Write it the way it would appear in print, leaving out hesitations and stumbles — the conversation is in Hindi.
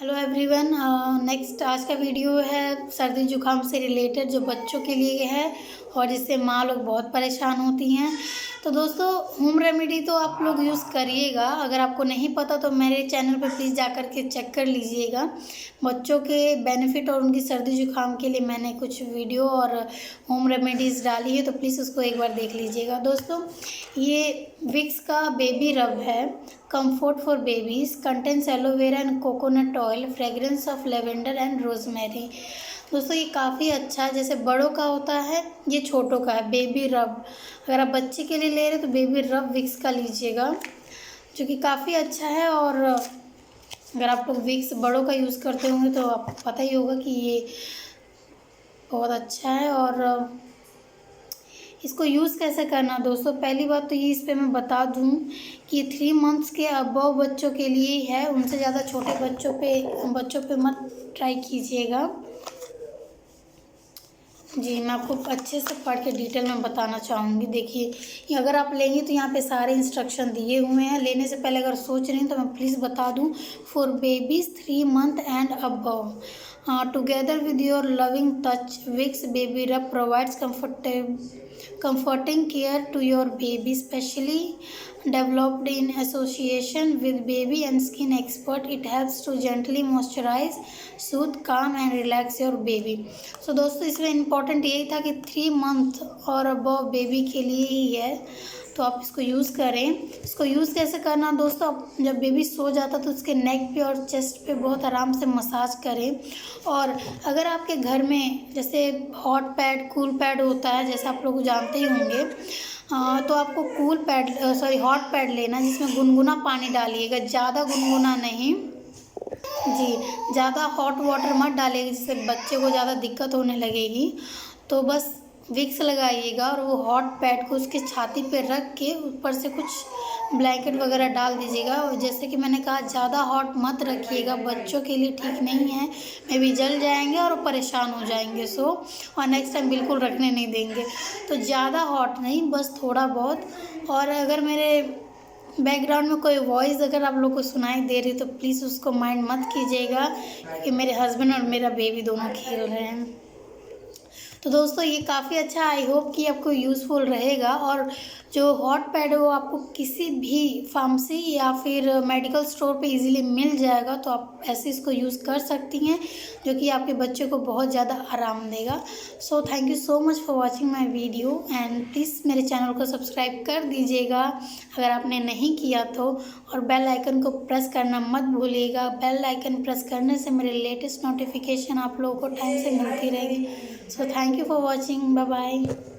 Hello everyone. नेक्स्ट आज का वीडियो है सर्दी जुकाम से रिलेटेड जो बच्चों के लिए है और जिससे माँ लोग बहुत परेशान होती हैं। तो दोस्तों होम रेमेडी तो आप लोग यूज़ करिएगा। अगर आपको नहीं पता तो मेरे चैनल पे प्लीज़ जा कर के चेक कर लीजिएगा। बच्चों के बेनिफिट और उनकी सर्दी जुकाम के लिए मैंने कुछ वीडियो और होम रेमेडीज़ डाली है, तो प्लीज़ उसको एक बार देख लीजिएगा। दोस्तों ये विक्स का बेबी रब है, comfort for babies, contains aloe vera and coconut oil, fragrance of lavender and rosemary. दोस्तों ये काफ़ी अच्छा है, जैसे बड़ों का होता है ये छोटों का है बेबी रब। अगर आप बच्चे के लिए ले रहे हैं तो बेबी रब विक्स का लीजिएगा, जो कि काफ़ी अच्छा है। और अगर आप लोग विक्स बड़ों का यूज़ करते होंगे तो आपको पता ही होगा कि ये बहुत अच्छा है। और इसको यूज़ कैसे करना दोस्तों, पहली बात तो ये इस पर मैं बता दूं कि ये 3 मंथ्स के अबव बच्चों के लिए ही है। उनसे ज़्यादा छोटे बच्चों पे मत ट्राई कीजिएगा। जी मैं आपको अच्छे से पढ़ के डिटेल में बताना चाहूँगी। देखिए ये अगर आप लेंगे तो यहाँ पे सारे इंस्ट्रक्शन दिए हुए हैं। लेने से पहले अगर सोच रही हैं तो मैं प्लीज़ बता दूँ, for babies 3 month and above, together with your loving touch, Vicks baby rub provides comforting care to your baby, specially developed in association with baby and skin expert. It helps to gently moisturize, soothe, calm and relax your baby. So दोस्तों इसमें इम्पॉर्टेंट यही था कि 3 मंथ और अबव बेबी के लिए ही है, तो आप इसको यूज़ करें। इसको यूज़ कैसे करना दोस्तों, आप जब बेबी सो जाता तो उसके नेक पे और चेस्ट पे बहुत आराम से मसाज करें। और अगर आपके घर में जैसे हॉट पैड कूल पैड होता है, जैसे आप लोग जानते ही होंगे, तो आपको हॉट पैड लेना जिसमें गुनगुना पानी डालिएगा, ज़्यादा गुनगुना नहीं जी, ज़्यादा हॉट वाटर मत डालिएगा जिससे बच्चे को ज़्यादा दिक्कत होने लगेगी। तो बस विक्स लगाइएगा और वो हॉट पैड को उसके छाती पे रख के ऊपर से कुछ ब्लैंकेट वगैरह डाल दीजिएगा। और जैसे कि मैंने कहा ज़्यादा हॉट मत रखिएगा, बच्चों के लिए ठीक नहीं है, मे भी जल जाएंगे और परेशान हो जाएंगे। और नेक्स्ट टाइम बिल्कुल रखने नहीं देंगे। तो ज़्यादा हॉट नहीं, बस थोड़ा बहुत। और अगर मेरे बैकग्राउंड में कोई वॉइस अगर आप लोग को सुनाई दे रही तो प्लीज़ उसको माइंड मत कीजिएगा, क्योंकि मेरे हस्बैंड और मेरा बेबी दोनों खेल रहे हैं। तो दोस्तों ये काफ़ी अच्छा, आई होप कि आपको यूज़फुल रहेगा। और जो हॉट पैड है वो आपको किसी भी फार्मेसी या फिर मेडिकल स्टोर पे इजीली मिल जाएगा, तो आप ऐसे इसको यूज़ कर सकती हैं, जो कि आपके बच्चे को बहुत ज़्यादा आराम देगा। सो thank you so much for watching my video and please मेरे चैनल को सब्सक्राइब कर दीजिएगा अगर आपने नहीं किया तो, और बेल आइकन को प्रेस करना मत भूलिएगा। बेल आइकन प्रेस करने से मेरे लेटेस्ट नोटिफिकेशन आप लोगों को टाइम से मिलती रहेगी। So thank you for watching, bye bye.